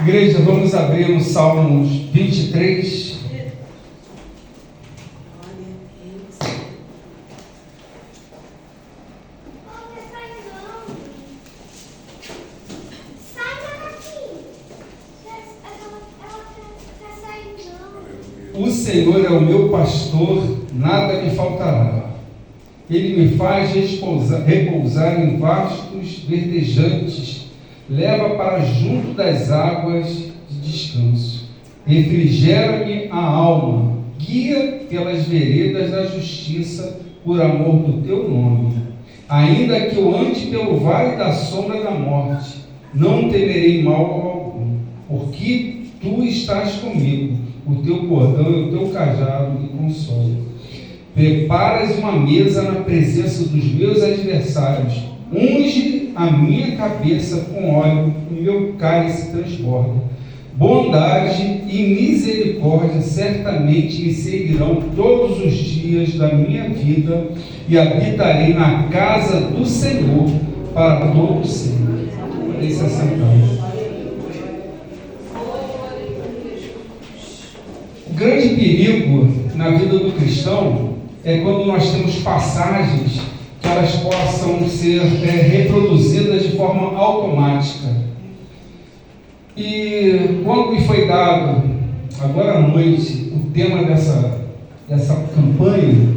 Igreja, vamos abrir no Salmos 23. O Senhor é o meu pastor, nada me faltará. Ele me faz repousar em vastos verdejantes, leva para junto das águas de descanso. Refrigera-me a alma, guia pelas veredas da justiça, por amor do teu nome. Ainda que eu ande pelo vale da sombra da morte, não temerei mal algum, porque tu estás comigo. O teu cordão e o teu cajado me consolam. Preparas uma mesa na presença dos meus adversários. Unge a minha cabeça com óleo e meu cálice transborda. Bondade e misericórdia certamente me seguirão todos os dias da minha vida, e habitarei na casa do Senhor para todo sempre. Podem se assentar. O grande perigo na vida do cristão é quando nós temos passagens que elas possam ser reproduzidas de forma automática. E quando me foi dado, agora à noite, o tema dessa campanha,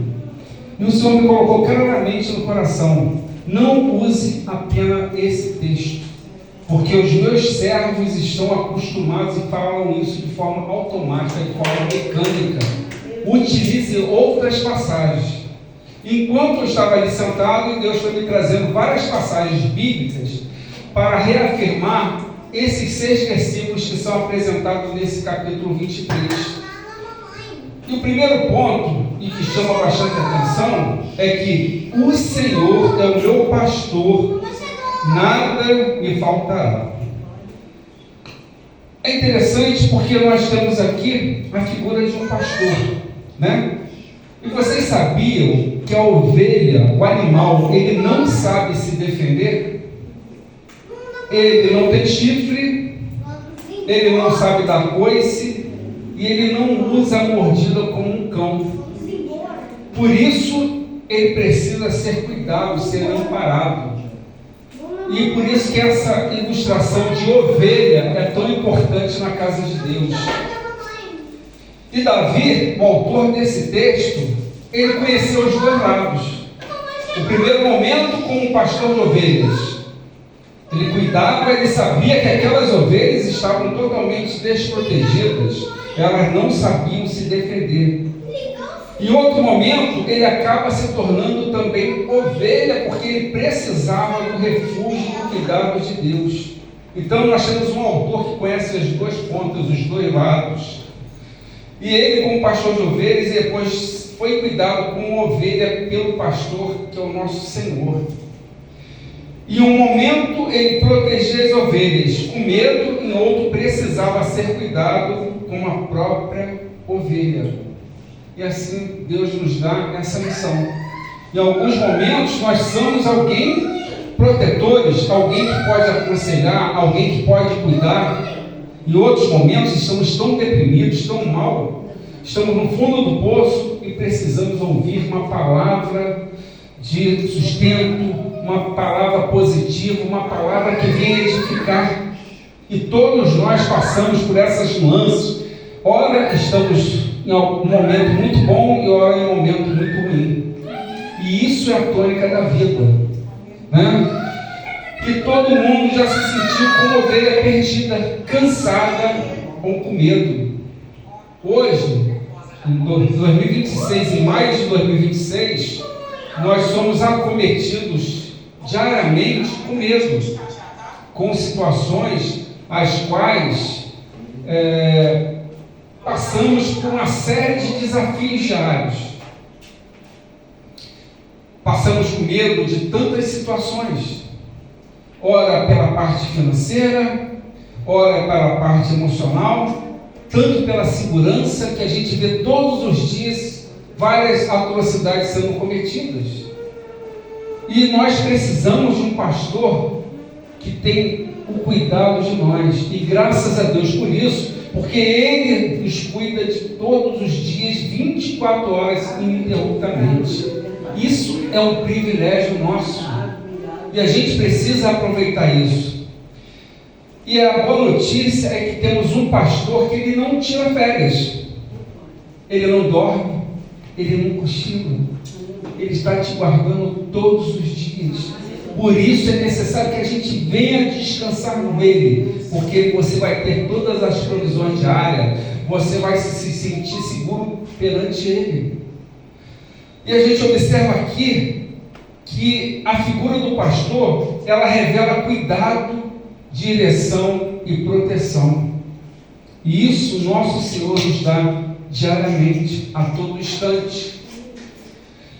e o Senhor me colocou claramente no coração: não use apenas esse texto, porque os meus servos estão acostumados e falam isso de forma automática, de forma mecânica. Utilize outras passagens. Enquanto eu estava ali sentado, Deus foi me trazendo várias passagens bíblicas para reafirmar esses 6 versículos que são apresentados nesse capítulo 23. E o primeiro ponto, e que chama bastante atenção, é que o Senhor é o meu pastor, nada me faltará. É interessante porque nós temos aqui a figura de um pastor, né? E vocês sabiam que a ovelha, o animal, ele não sabe se defender? Ele não tem chifre, ele não sabe dar coice, e ele não usa a mordida como um cão. Por isso, ele precisa ser cuidado, ser amparado. E por isso que essa ilustração de ovelha é tão importante na casa de Deus. E Davi, o autor desse texto, ele conheceu os dois lados. O primeiro momento como pastor de ovelhas. Ele cuidava, ele sabia que aquelas ovelhas estavam totalmente desprotegidas. Elas não sabiam se defender. Em outro momento, ele acaba se tornando também ovelha, porque ele precisava do refúgio e do cuidado de Deus. Então nós temos um autor que conhece as duas pontas, os dois lados. E ele, como pastor de ovelhas, depois foi cuidado como ovelha pelo pastor, que é o nosso Senhor. Em um momento ele protegia as ovelhas com medo, em outro precisava ser cuidado como a própria ovelha. E assim Deus nos dá essa missão. Em alguns momentos nós somos alguém protetores, alguém que pode aconselhar, alguém que pode cuidar. Em outros momentos estamos tão deprimidos, tão mal, estamos no fundo do poço e precisamos ouvir uma palavra de sustento, uma palavra positiva, uma palavra que venha edificar. E todos nós passamos por essas nuances. Ora estamos em um momento muito bom e ora em um momento muito ruim. E isso é a tônica da vida, né? E todo mundo já se sentiu como ovelha perdida, cansada ou com medo. Hoje, em 2026, em maio de 2026, nós somos acometidos diariamente com medo, com situações as quais passamos por uma série de desafios diários. Passamos com medo de tantas situações, ora pela parte financeira, ora pela parte emocional, tanto pela segurança, que a gente vê todos os dias várias atrocidades sendo cometidas. E nós precisamos de um pastor que tem o cuidado de nós. E graças a Deus por isso, porque Ele nos cuida de todos os dias, 24 horas ininterruptamente. Isso é um privilégio nosso. E a gente precisa aproveitar isso. E a boa notícia é que temos um pastor que ele não tira férias. Ele não dorme, ele não cochila. Ele está te guardando todos os dias. Por isso é necessário que a gente venha descansar nele, porque você vai ter todas as provisões diárias, você vai se sentir seguro perante ele. E a gente observa aqui que a figura do pastor, ela revela cuidado, direção e proteção. E isso nosso Senhor nos dá diariamente, a todo instante.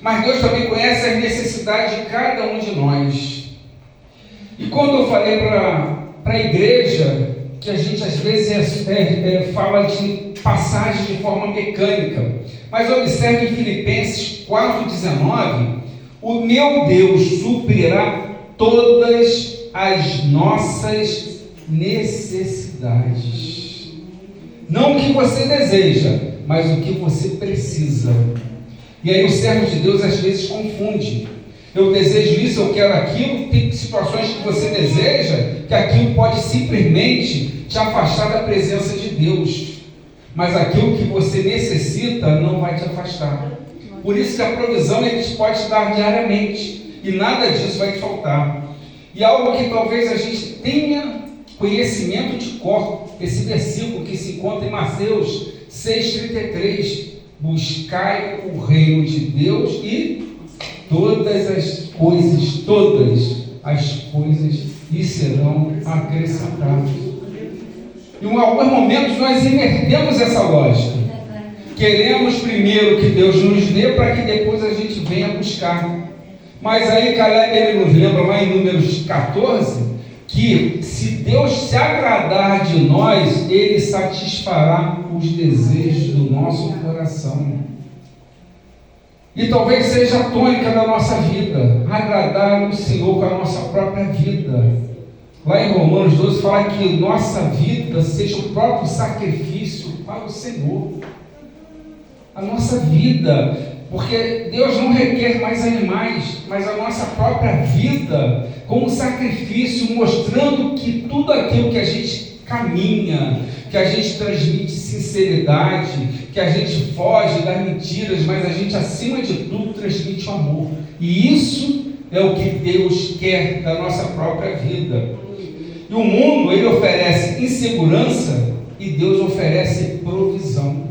Mas Deus também conhece as necessidades de cada um de nós. E quando eu falei para a igreja que a gente às vezes fala de passagem de forma mecânica, mas observe em Filipenses 4,19, o meu Deus suprirá todas as nossas necessidades. Não o que você deseja, mas o que você precisa. E aí o servo de Deus às vezes confunde. Eu desejo isso, eu quero aquilo. Tem situações que você deseja, que aquilo pode simplesmente te afastar da presença de Deus. Mas aquilo que você necessita não vai te afastar. Por isso que a provisão Ele pode te dar diariamente. E nada disso vai te faltar. E algo que talvez a gente tenha conhecimento de cor, esse versículo que se encontra em Mateus 6,33. Buscai o reino de Deus e todas as coisas lhe serão acrescentadas. Em alguns momentos nós invertemos essa lógica. Queremos primeiro que Deus nos dê para que depois a gente venha buscar. Mas aí Caleb ele nos lembra lá em Números 14 que se Deus se agradar de nós, Ele satisfará os desejos do nosso coração. E talvez seja a tônica da nossa vida, agradar o Senhor com a nossa própria vida. Lá em Romanos 12 fala que nossa vida seja o próprio sacrifício para o Senhor. A nossa vida, porque Deus não requer mais animais, mas a nossa própria vida como sacrifício, mostrando que tudo aquilo que a gente caminha, que a gente transmite sinceridade, que a gente foge das mentiras, mas a gente acima de tudo transmite o amor. E isso é o que Deus quer da nossa própria vida. E o mundo, ele oferece insegurança e Deus oferece provisão.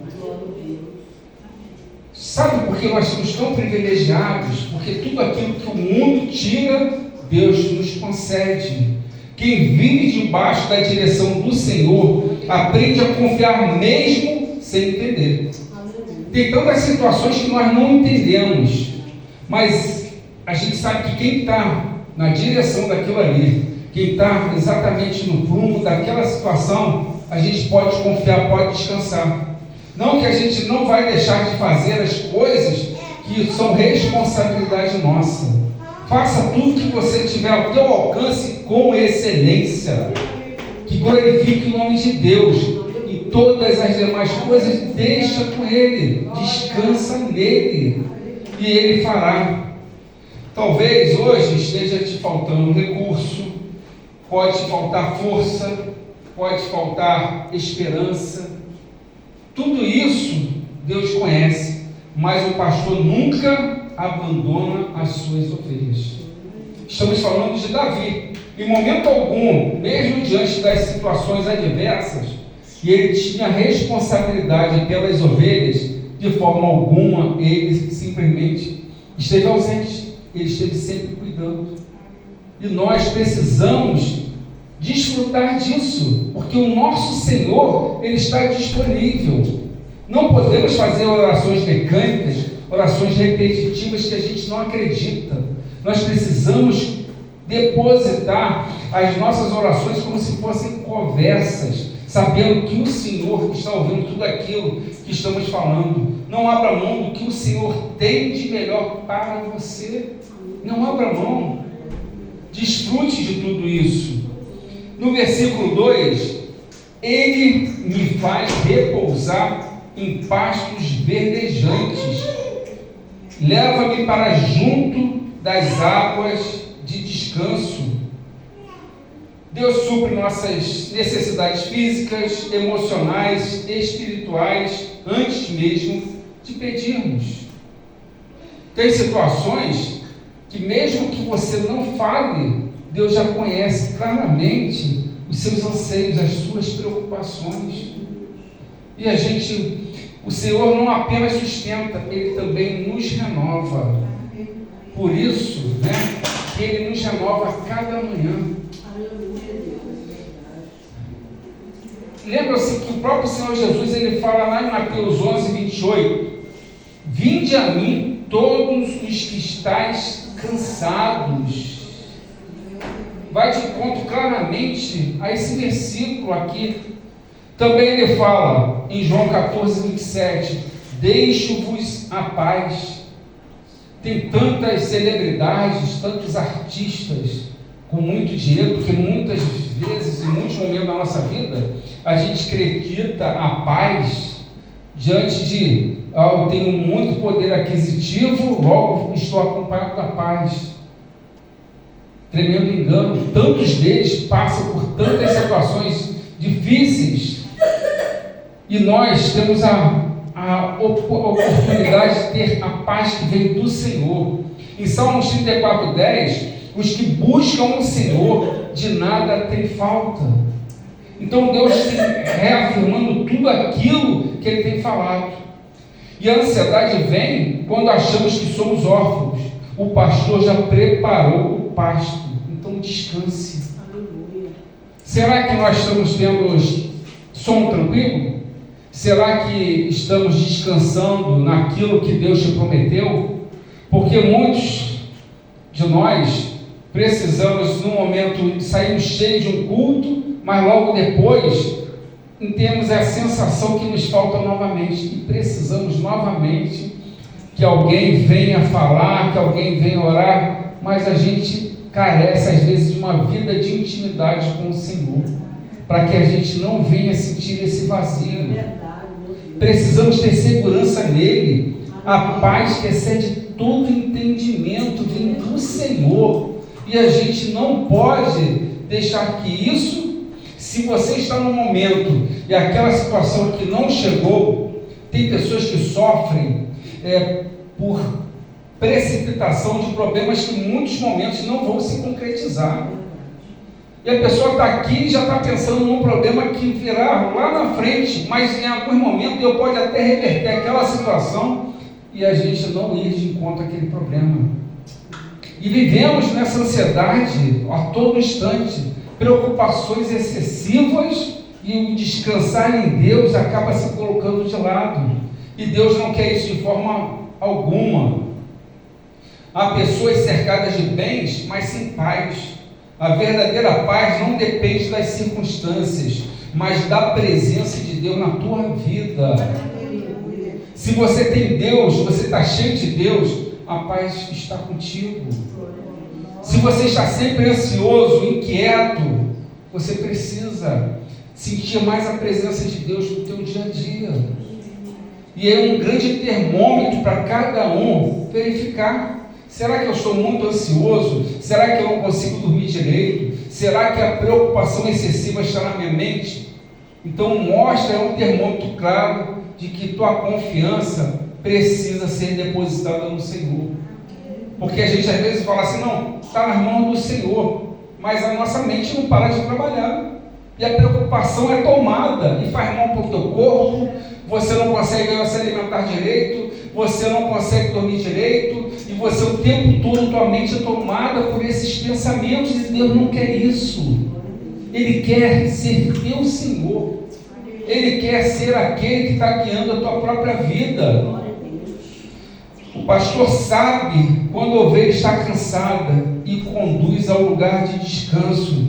Sabe por que nós somos tão privilegiados? Porque tudo aquilo que o mundo tira, Deus nos concede. Quem vive debaixo da direção do Senhor, aprende a confiar mesmo sem entender. Tem tantas situações que nós não entendemos, mas a gente sabe que quem está na direção daquilo ali, quem está exatamente no prumo daquela situação, a gente pode confiar, pode descansar. Não que a gente não vai deixar de fazer as coisas que são responsabilidade nossa. Faça tudo que você tiver ao teu alcance com excelência, que glorifique o nome de Deus, e todas as demais coisas deixa com Ele, descansa nele, e Ele fará. Talvez hoje esteja te faltando recurso, pode te faltar força, pode te faltar esperança. Tudo isso Deus conhece, mas o pastor nunca abandona as suas ovelhas. Estamos falando de Davi. Em momento algum, mesmo diante das situações adversas, e ele tinha responsabilidade pelas ovelhas, de forma alguma ele simplesmente esteve ausente. Ele esteve sempre cuidando. E nós precisamos desfrutar disso, porque o nosso Senhor, Ele está disponível. Não podemos fazer orações mecânicas, orações repetitivas que a gente não acredita. Nós precisamos depositar as nossas orações como se fossem conversas, sabendo que o Senhor está ouvindo tudo aquilo que estamos falando. Não abra mão do que o Senhor tem de melhor para você. Não abra mão. Desfrute de tudo isso. No versículo 2, ele me faz repousar em pastos verdejantes, leva-me para junto das águas de descanso. Deus supre nossas necessidades físicas, emocionais, espirituais, antes mesmo de pedirmos. Tem situações que mesmo que você não fale, Deus já conhece claramente os seus anseios, as suas preocupações. E o Senhor não apenas sustenta, Ele também nos renova. Por isso, que Ele nos renova a cada manhã. Lembra-se que o próprio Senhor Jesus, Ele fala lá em Mateus 11, 28, vinde a mim todos os que estáis cansados. Vai de encontro claramente a esse versículo aqui. Também ele fala em João 14, 27, deixo-vos a paz. Tem tantas celebridades, tantos artistas com muito dinheiro, porque muitas vezes, em muitos momentos da nossa vida, a gente acredita a paz diante de eu tenho muito poder aquisitivo, logo estou acompanhado da paz. Tremendo engano. Tantos deles passam por tantas situações difíceis e nós temos a oportunidade de ter a paz que vem do Senhor. Em Salmos 34, 10, os que buscam o Senhor de nada tem falta. Então Deus está reafirmando tudo aquilo que Ele tem falado. E a ansiedade vem quando achamos que somos órfãos. O pastor já preparou o pasto. Então descanse. Será que nós estamos tendo sono tranquilo? Será que estamos descansando naquilo que Deus te prometeu? Porque muitos de nós precisamos, num momento, sairmos cheios de um culto, mas logo depois temos a sensação que nos falta novamente, e precisamos novamente que alguém venha falar, que alguém venha orar, mas a gente carece às vezes de uma vida de intimidade com o Senhor, para que a gente não venha sentir esse vazio. Precisamos ter segurança nele. A paz que excede todo entendimento vem do Senhor, e a gente não pode deixar que isso, se você está num momento e aquela situação que não chegou, tem pessoas que sofrem por precipitação de problemas que em muitos momentos não vão se concretizar. E a pessoa está aqui e já está pensando num problema que virá lá na frente, mas em algum momento eu pode até reverter aquela situação e a gente não ir de encontro àquele problema. E vivemos nessa ansiedade a todo instante, preocupações excessivas, e o descansar em Deus acaba se colocando de lado. E Deus não quer isso de forma alguma. Há pessoas cercadas de bens, mas sem paz. A verdadeira paz não depende das circunstâncias, mas da presença de Deus na tua vida. Se você tem Deus, você está cheio de Deus, a paz está contigo. Se você está sempre ansioso, inquieto, você precisa sentir mais a presença de Deus no teu dia a dia. E é um grande termômetro para cada um verificar. Será que eu estou muito ansioso? Será que eu não consigo dormir direito? Será que a preocupação excessiva está na minha mente? Então mostra, um termômetro claro de que tua confiança precisa ser depositada no Senhor. Porque a gente às vezes fala assim, não, está nas mãos do Senhor, mas a nossa mente não para de trabalhar, e a preocupação é tomada, e faz mal para o teu corpo, você não consegue se alimentar direito, você não consegue dormir direito, e você o tempo todo, tua mente é tomada por esses pensamentos, e Deus não quer isso. Ele quer ser teu Senhor, Ele quer ser aquele que está guiando a tua própria vida. O pastor sabe quando a ovelha está cansada e conduz ao lugar de descanso.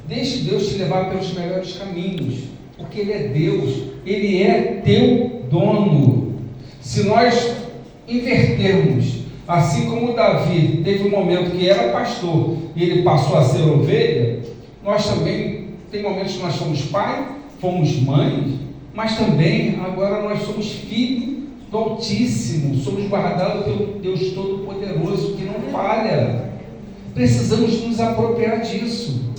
Deixe Deus te levar pelos melhores caminhos, porque Ele é Deus, Ele é teu dono. Se nós invertermos, assim como Davi teve um momento que era pastor e ele passou a ser ovelha, Nós também, tem momentos que nós fomos pai, fomos mãe, mas também agora nós somos filhos do Altíssimo, somos guardados pelo Deus Todo-Poderoso, que não falha. Precisamos nos apropriar disso,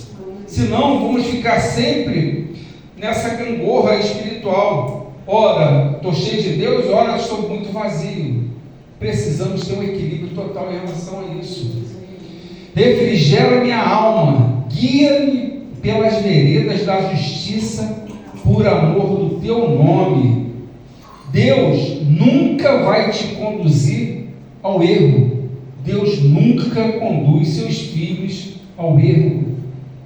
senão vamos ficar sempre nessa gangorra espiritual. Ora, estou cheio de Deus, ora, estou muito vazio. Precisamos ter um equilíbrio total em relação a isso. Refrigera minha alma, guia-me pelas veredas da justiça, por amor do teu nome. Deus nunca vai te conduzir ao erro. Deus nunca conduz seus filhos ao erro.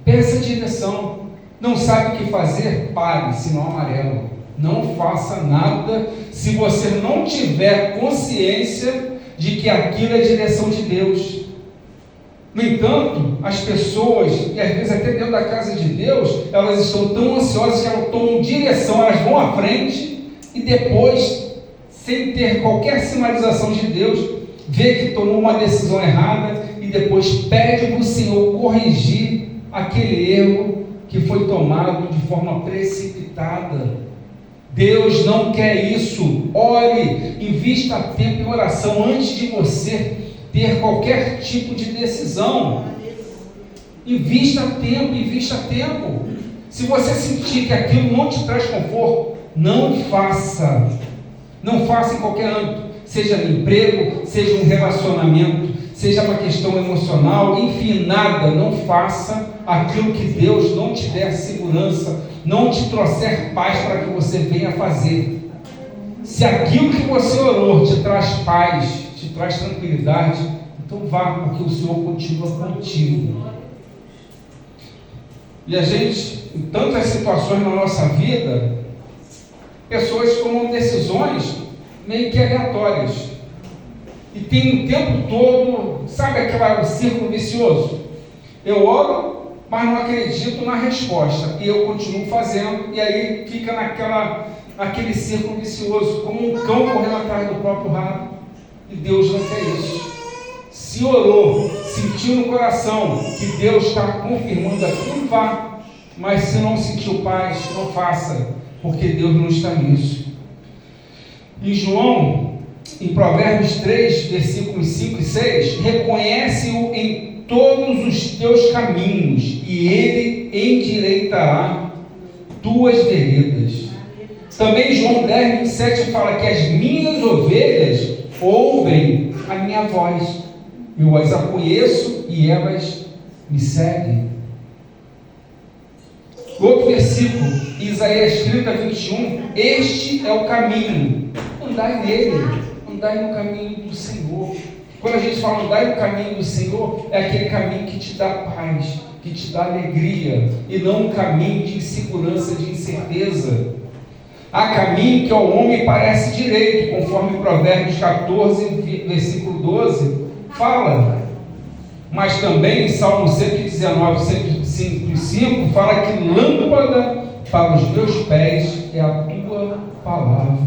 Peça direção. Não sabe o que fazer? Pare, sinal amarelo. Não faça nada se você não tiver consciência de que aquilo é a direção de Deus. No entanto, as pessoas, e às vezes até dentro da casa de Deus, elas estão tão ansiosas que elas tomam direção, elas vão à frente e depois, sem ter qualquer sinalização de Deus, vê que tomou uma decisão errada e depois pede para o Senhor corrigir aquele erro que foi tomado de forma precipitada. Deus não quer isso. Ore, invista tempo em oração antes de você ter qualquer tipo de decisão. Invista tempo. Se você sentir que aquilo não te traz conforto, não faça. Não faça em qualquer âmbito, seja no emprego, seja um relacionamento, seja uma questão emocional, enfim, nada. Não faça aquilo que Deus não te der segurança, não te trouxer paz para que você venha fazer. Se aquilo que você orou te traz paz, te traz tranquilidade, então vá, porque o Senhor continua contigo. E a gente, em tantas situações na nossa vida, pessoas tomam decisões meio que aleatórias e tem o tempo todo, sabe aquele círculo vicioso? Eu oro, mas não acredito na resposta e eu continuo fazendo, e aí fica naquele círculo vicioso, como um cão correndo atrás do próprio rabo. E Deus não quer isso. Se orou, sentiu no coração que Deus está confirmando aquilo, vá. Mas se não sentiu paz, não faça, porque Deus não está nisso. Em João, em Provérbios 3, versículos 5 e 6, reconhece-o em todos os teus caminhos, e ele endireitará tuas veredas. Também João 10, 27 fala que as minhas ovelhas ouvem a minha voz, eu as conheço e elas me seguem. Outro versículo, Isaías 30, 21, este é o caminho, andai nele, andai no caminho do Senhor. Quando a gente fala andai no caminho do Senhor, é aquele caminho que te dá paz, que te dá alegria, e não um caminho de insegurança, de incerteza. Há caminho que ao homem parece direito, conforme Provérbios 14, versículo 12, fala. Mas também em Salmo 119, 105, fala que lâmpada para os meus pés é a tua palavra.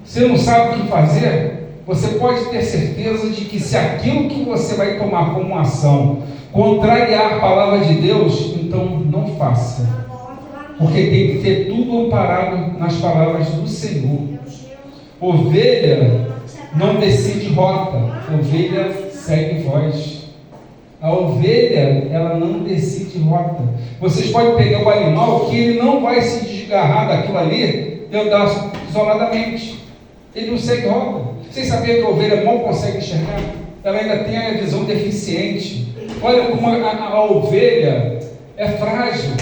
Você não sabe o que fazer? Você pode ter certeza de que se aquilo que você vai tomar como ação contrariar a palavra de Deus, então não faça. Porque tem que ter tudo amparado nas palavras do Senhor. Ovelha não decide rota, ovelha segue voz. A ovelha, ela não decide rota. Vocês podem pegar o animal que ele não vai se desgarrar daquilo ali e andar isoladamente. Ele não segue rota. Vocês sabiam que a ovelha mal consegue enxergar? Ela ainda tem a visão deficiente. Olha como a ovelha é frágil.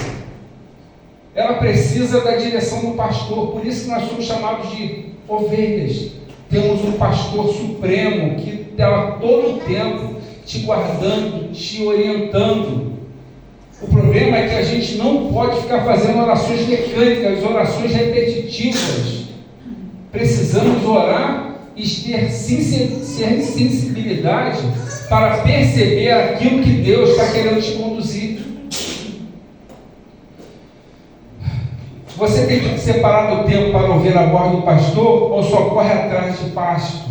Ela precisa da direção do pastor. Por isso que nós somos chamados de ovelhas. Temos um pastor supremo que está todo o tempo te guardando, te orientando. O problema é que a gente não pode ficar fazendo orações mecânicas, orações repetitivas. Precisamos orar e ter sensibilidade para perceber aquilo que Deus está querendo te conduzir. Você tem que separar do tempo para ouvir a voz do pastor ou só corre atrás de pasto?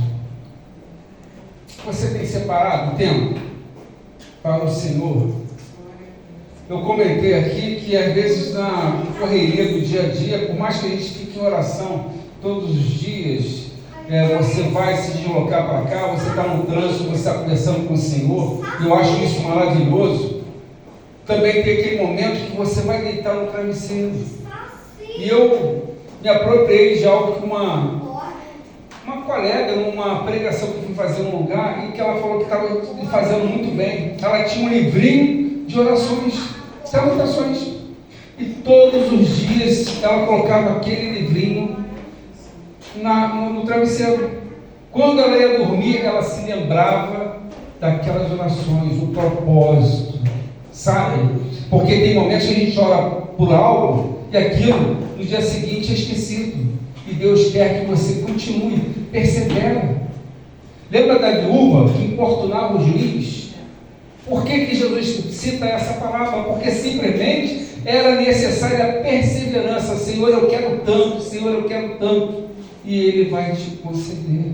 Você tem separado o tempo para o Senhor? Eu comentei aqui que às vezes na correria do dia a dia, por mais que a gente fique em oração todos os dias, você vai se deslocar para cá, você está no trânsito, você está conversando com o Senhor, eu acho isso maravilhoso. Também tem aquele momento que você vai deitar no travesseiro. E eu me apropriei de algo que uma colega, numa pregação que eu fui fazer num lugar, e que ela falou que estava fazendo muito bem. Ela tinha um livrinho de orações, salutações. E todos os dias ela colocava aquele livrinho no travesseiro. Quando ela ia dormir, ela se lembrava daquelas orações, o propósito, sabe? Porque tem momentos que a gente ora por algo e aquilo no dia seguinte é esquecido. E Deus quer que você continue, persevera. Lembra da viúva que importunava o juiz? Por que Jesus cita essa palavra? Porque simplesmente era necessária a perseverança. Senhor, eu quero tanto, Senhor, eu quero tanto. E Ele vai te conceder.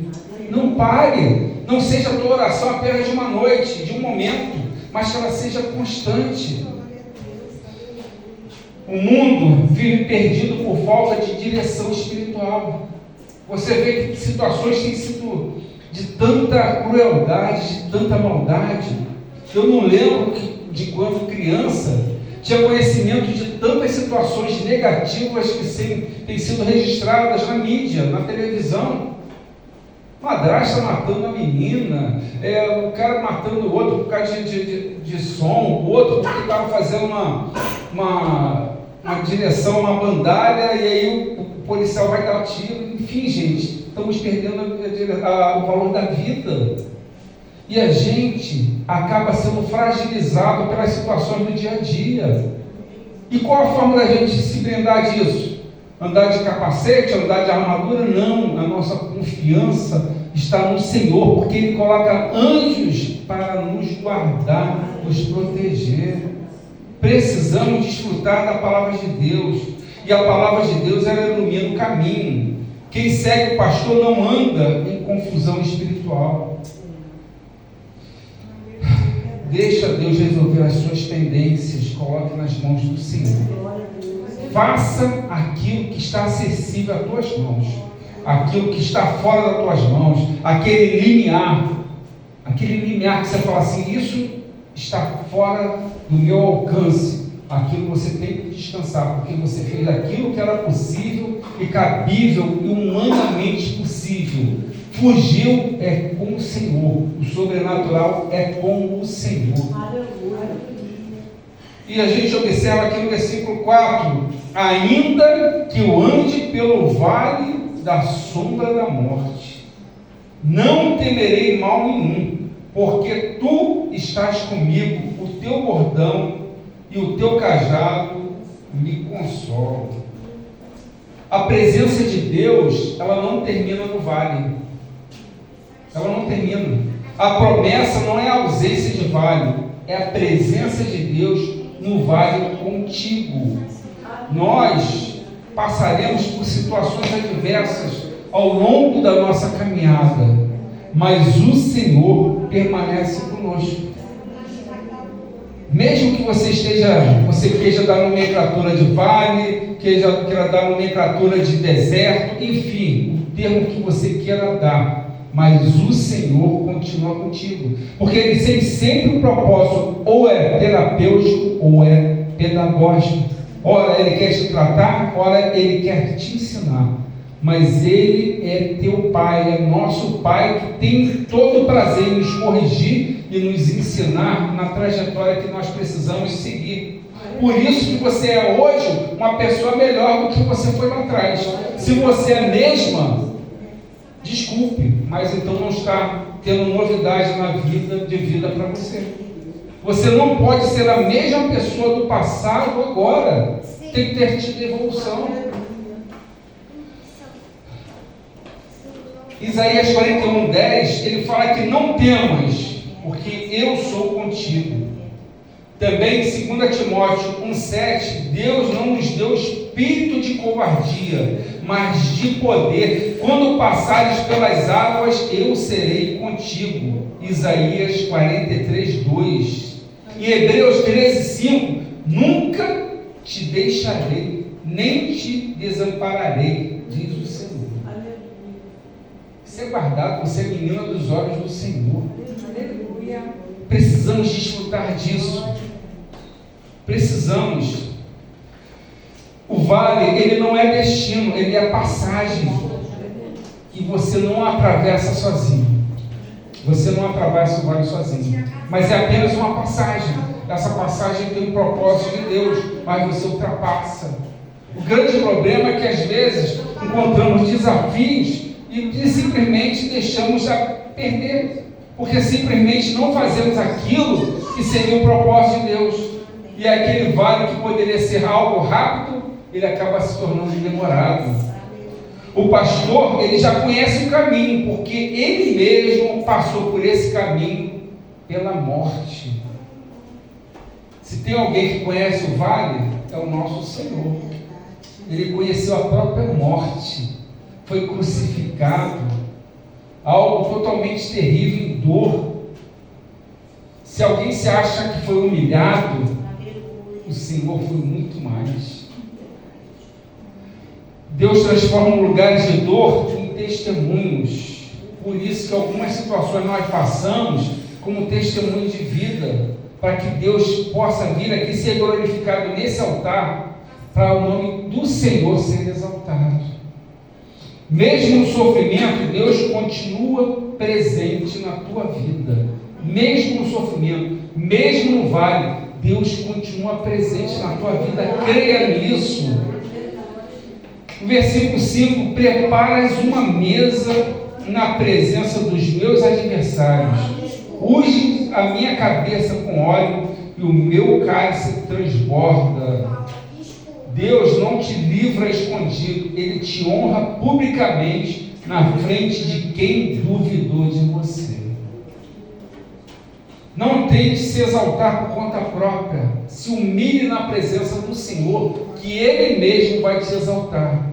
Não pare, não seja a tua oração apenas de uma noite, de um momento, mas que ela seja constante. O mundo vive perdido por falta de direção espiritual. Você vê que situações têm sido de tanta crueldade, de tanta maldade. Eu não lembro de quando criança tinha conhecimento de tantas situações negativas que têm sido registradas na mídia, na televisão. Madrasta matando a menina, o cara matando o outro por causa de som, o outro porque estava fazendo uma direção, uma bandalha, e aí o policial vai dar tiro. Enfim, gente, estamos perdendo o valor da vida. E a gente acaba sendo fragilizado pelas situações do dia a dia. E qual a forma da gente se blindar disso? Andar de capacete, andar de armadura? Não, a nossa confiança está no Senhor, porque Ele coloca anjos para nos guardar, nos proteger. Precisamos desfrutar da palavra de Deus, e a palavra de Deus, ela ilumina o caminho. Quem segue o pastor não anda em confusão espiritual. Deixa Deus resolver as suas pendências, coloque nas mãos do Senhor. Faça aquilo que está acessível às tuas mãos, aquilo que está fora das tuas mãos, aquele limiar que você fala assim, isso está fora do meu alcance. Aquilo você tem que descansar, porque você fez aquilo que era possível e cabível e humanamente possível. Fugiu é com o Senhor, o sobrenatural é com o Senhor. E a gente observa aqui no versículo 4: ainda que eu ande pelo vale da sombra da morte, não temerei mal nenhum, porque tu estás comigo, o teu bordão e o teu cajado me consolam. A presença de Deus, ela não termina no vale. Ela não termina. A promessa não é a ausência de vale, é a presença de Deus no vale contigo. Nós passaremos por situações adversas ao longo da nossa caminhada, mas o Senhor permanece conosco. Mesmo que você queira dar nomenclatura de vale, queira dar nomenclatura de deserto, enfim, o termo que você queira dar, mas o Senhor continua contigo, porque Ele tem sempre um propósito, ou é terapêutico, ou é pedagógico. Ora Ele quer te tratar, ora Ele quer te ensinar, mas Ele é teu Pai, é nosso Pai, que tem todo o prazer em nos corrigir e nos ensinar na trajetória que nós precisamos seguir. Por isso que você é hoje uma pessoa melhor do que você foi lá atrás. Se você é a mesma, desculpe, mas então não está tendo novidade na vida, de vida para você. Você não pode ser a mesma pessoa do passado agora. Tem que ter tido evolução. Isaías 41:10, ele fala que não temas, porque eu sou contigo. Também em 2 Timóteo 1,7, Deus não nos deu espírito de covardia, mas de poder. Quando passares pelas águas, eu serei contigo. Isaías 43:2. Em Hebreus 13:5, nunca te deixarei, nem te desampararei, diz o Senhor. Você é guardado, você é menina dos olhos do Senhor. Precisamos desfrutar disso. Precisamos. O vale, ele não é destino, ele é passagem. E você não atravessa sozinho. Você não atravessa o vale sozinho. Mas é apenas uma passagem. Essa passagem tem um propósito de Deus, mas você ultrapassa. O grande problema é que às vezes encontramos desafios e simplesmente deixamos a perder. Porque simplesmente não fazemos aquilo que seria o propósito de Deus. E aquele vale que poderia ser algo rápido, ele acaba se tornando demorado. O pastor, ele já conhece o caminho, porque ele mesmo passou por esse caminho pela morte. Se tem alguém que conhece o vale, é o nosso Senhor. Ele conheceu a própria morte, foi crucificado, algo totalmente terrível em dor. Se alguém se acha que foi humilhado, o Senhor foi muito mais. Deus transforma lugares de dor em testemunhos. Por isso que algumas situações nós passamos como testemunho de vida, para que Deus possa vir aqui ser glorificado nesse altar, para o nome do Senhor ser exaltado. Mesmo no sofrimento, Deus continua presente na tua vida. Mesmo no sofrimento, mesmo no vale, Deus continua presente na tua vida. Creia nisso. No versículo 5: preparas uma mesa na presença dos meus adversários. Unge a minha cabeça com óleo e o meu cálice transborda. Deus não te livra escondido, Ele te honra publicamente na frente de quem duvidou de você. Não tente se exaltar por conta própria. Se humilhe na presença do Senhor, que Ele mesmo vai te exaltar.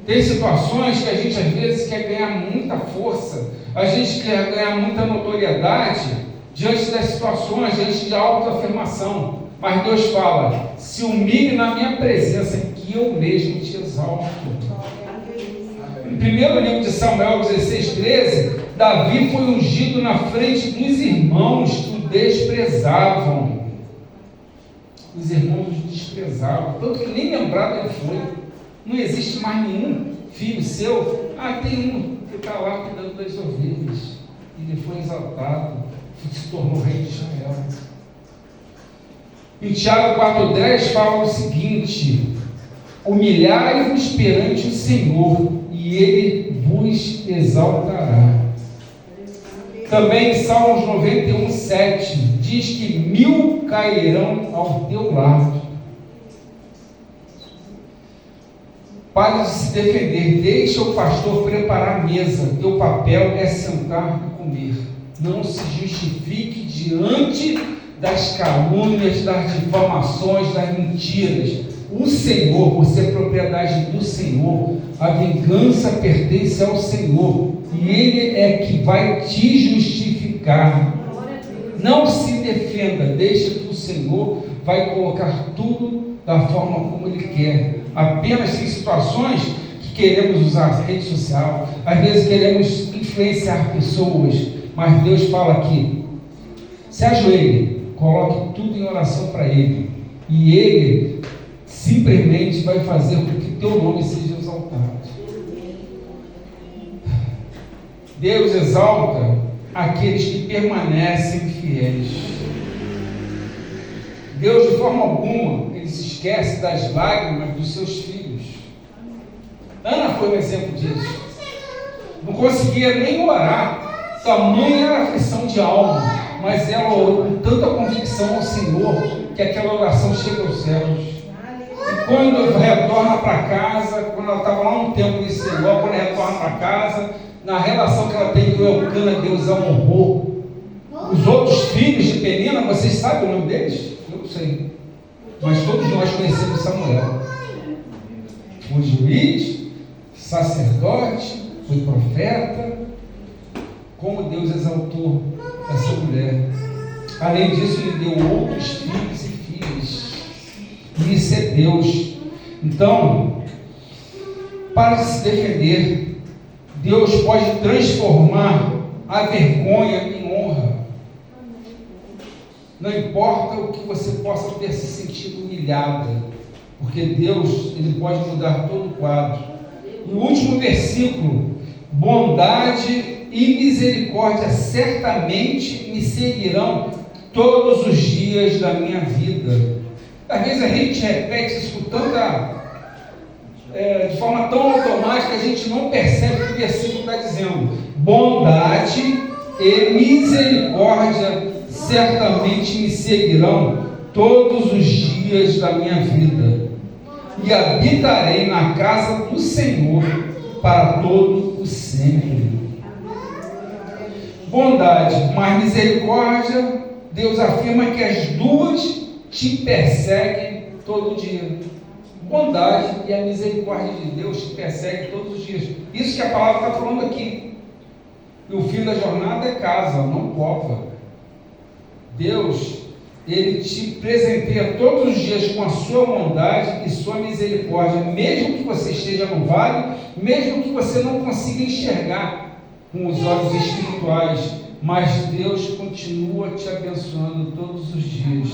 Tem situações que a gente às vezes quer ganhar muita força, a gente quer ganhar muita notoriedade diante das situações, diante de autoafirmação. Mas Deus fala: se humilhe na minha presença, que eu mesmo te exalto. No primeiro livro de Samuel 16:13, Davi foi ungido na frente dos irmãos que o desprezavam. Os irmãos o desprezavam, tanto que nem lembrado ele foi. Não existe mais nenhum filho seu. Tem um que está lá cuidando das ovelhas. Ele foi exaltado, se tornou rei de Israel. E Tiago 4,10 fala o seguinte: humilhai-vos perante o Senhor, e Ele vos exaltará. Também Salmos 91,7 diz que 1000 cairão ao teu lado. Pare de se defender, deixa o pastor preparar a mesa. Teu papel é sentar e comer. Não se justifique diante das calúnias, das difamações, das mentiras. O Senhor, você é propriedade do Senhor. A vingança pertence ao Senhor, e Ele é que vai te justificar. Não se defenda, deixa que o Senhor vai colocar tudo da forma como Ele quer. Apenas em situações que queremos usar a rede social, às vezes queremos influenciar pessoas, mas Deus fala aqui: se ajoelhe, coloque tudo em oração para Ele, e Ele simplesmente vai fazer com que teu nome seja exaltado. Deus exalta aqueles que permanecem fiéis. Deus, de forma alguma, Ele se esquece das lágrimas dos seus filhos. Ana foi um exemplo disso. Não conseguia nem orar, tamanha era a aflição de alma, mas ela orou com tanta convicção ao Senhor, que aquela oração chega aos céus. E quando retorna para casa, quando ela estava lá um tempo em Senhor, quando ela retorna para casa, na relação que ela tem com Eucana, Deus a honrou. Os outros filhos de Penina, vocês sabem o nome deles? Eu não sei. Mas todos nós conhecemos Samuel. Foi juiz, sacerdote, foi profeta. Como Deus exaltou essa mulher. Além disso, Ele deu outros filhos e filhas. isso é Deus. Então, para de se defender. Deus pode transformar a vergonha em honra. Não importa o que você possa ter se sentido humilhada, porque Deus, Ele pode mudar todo o quadro. E o último versículo: bondade e misericórdia certamente me seguirão todos os dias da minha vida. Às vezes a gente repete isso com de forma tão automática, a gente não percebe o que o versículo está dizendo. Bondade e misericórdia certamente me seguirão todos os dias da minha vida, e habitarei na casa do Senhor para todo o sempre. Bondade mais misericórdia, Deus afirma que as duas te perseguem todo dia. Bondade e a misericórdia de Deus te perseguem todos os dias. Isso que a palavra está falando aqui. E o fim da jornada é casa, não cova. Deus, Ele te presenteia todos os dias com a sua bondade e sua misericórdia, mesmo que você esteja no vale, mesmo que você não consiga enxergar com os olhos espirituais, mas Deus continua te abençoando todos os dias.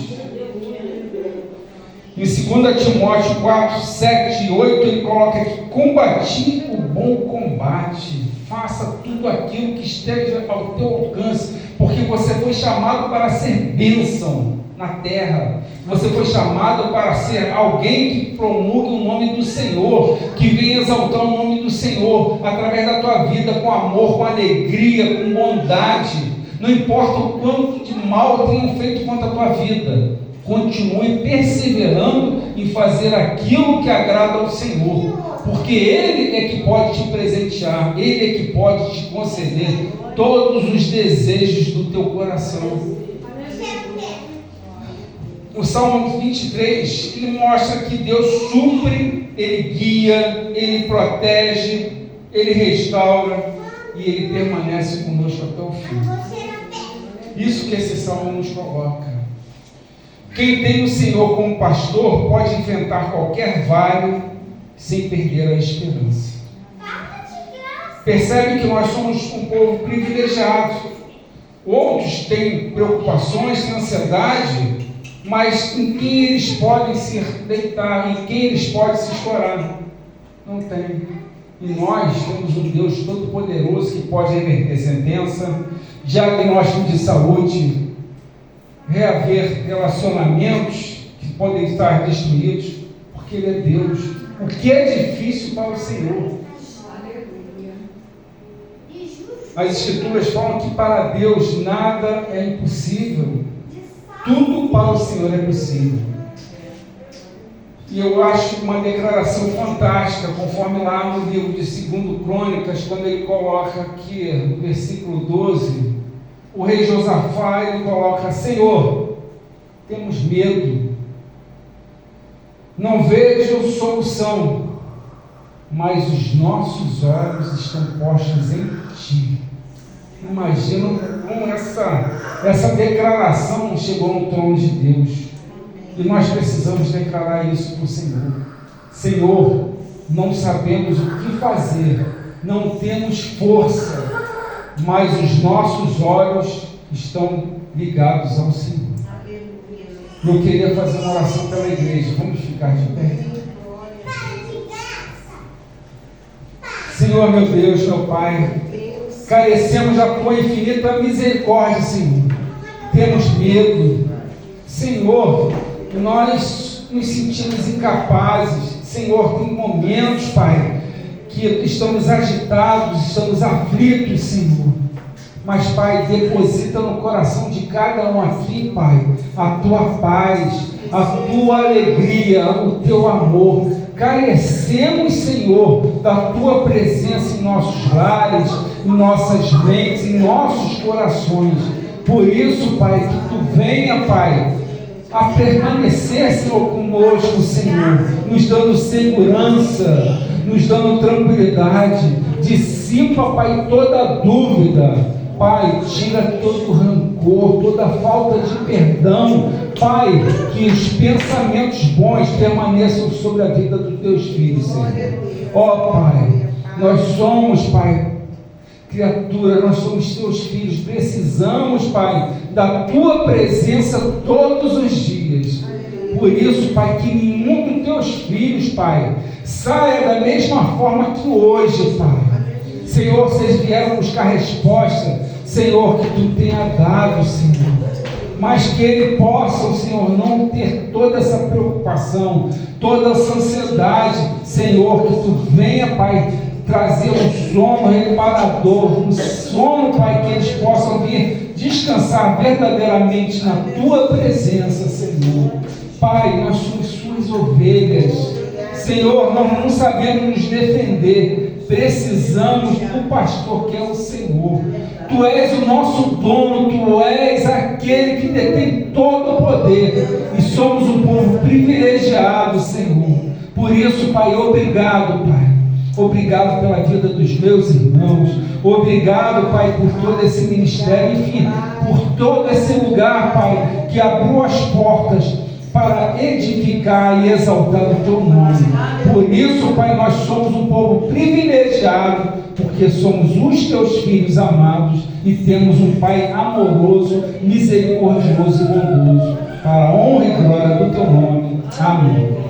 Em 2 Timóteo 4, 7 e 8, ele coloca aqui: combati o bom combate, faça tudo aquilo que esteja ao teu alcance, porque você foi chamado para ser bênção na terra. Você foi chamado para ser alguém que promulgue o nome do Senhor, que venha exaltar o nome do Senhor através da tua vida, com amor, com alegria, com bondade. Não importa o quanto de mal tenham feito contra a tua vida, continue perseverando em fazer aquilo que agrada ao Senhor, porque Ele é que pode te presentear, Ele é que pode te conceder todos os desejos do teu coração. O Salmo 23, ele mostra que Deus supre, Ele guia, Ele protege, Ele restaura e Ele permanece conosco até o fim. Isso que esse Salmo nos coloca. Quem tem o Senhor como pastor pode enfrentar qualquer vale sem perder a esperança. Percebe que nós somos um povo privilegiado. Outros têm preocupações, têm ansiedade, mas em quem eles podem se deitar, em quem eles podem se escorar? Não tem. E nós temos um Deus todo-poderoso que pode reverter sentença, diagnóstico de saúde, reaver relacionamentos que podem estar destruídos, porque Ele é Deus. O que é difícil para o Senhor? As Escrituras falam que para Deus nada é impossível. Tudo para o Senhor é possível. E eu acho uma declaração fantástica, conforme lá no livro de 2 Crônicas, quando ele coloca aqui, no versículo 12, o rei Josafá, ele coloca: Senhor, temos medo, não vejo solução, mas os nossos olhos estão postos em Ti. Imagina como essa declaração chegou no trono de Deus. E nós precisamos declarar isso para o Senhor. Senhor, não sabemos o que fazer, não temos força, mas os nossos olhos estão ligados ao Senhor. Eu queria fazer uma oração pela igreja. Vamos ficar de pé. Senhor, meu Deus, meu Pai, carecemos da Tua infinita misericórdia, Senhor. Temos medo, Senhor. Nós nos sentimos incapazes. Senhor, tem momentos, Pai, que estamos agitados, estamos aflitos, Senhor. Mas, Pai, deposita no coração de cada um aqui, Pai, a Tua paz, a Tua alegria, o Teu amor. Carecemos, Senhor, da Tua presença em nossos lares, em nossas mentes, em nossos corações. Por isso, Pai, que Tu venha, Pai, a permanecer, Senhor, conosco, Senhor, nos dando segurança, nos dando tranquilidade. Dissipa, Pai, toda dúvida. Pai, tira todo o rancor. rancor, toda falta de perdão, Pai, que os pensamentos bons permaneçam sobre a vida dos teus filhos, Senhor. Ó Pai, nós somos, Pai, criatura, nós somos teus filhos, precisamos, Pai, da tua presença todos os dias. Por isso, Pai, que nenhum dos teus filhos, Pai, saia da mesma forma que hoje, Pai. Senhor, vocês vieram buscar resposta, Senhor, que tu tenha dado, Senhor, mas que ele possa, Senhor, não ter toda essa preocupação, toda essa ansiedade, Senhor, que tu venha, Pai, trazer um sono reparador, um sono, Pai, que eles possam vir descansar verdadeiramente na tua presença, Senhor. Pai, nós somos suas ovelhas, Senhor, nós não sabemos nos defender, precisamos do pastor que é o Senhor. Tu és o nosso dono, tu és aquele que detém todo o poder, e somos um povo privilegiado, Senhor. Por isso, Pai, obrigado, Pai. Obrigado pela vida dos meus irmãos. Obrigado, Pai, por todo esse ministério, enfim, por todo esse lugar, Pai, que abriu as portas para edificar e exaltar o teu nome. Por isso, Pai, nós somos um povo privilegiado, porque somos os teus filhos amados e temos um Pai amoroso, misericordioso e bondoso, para a honra e glória do teu nome. Amém.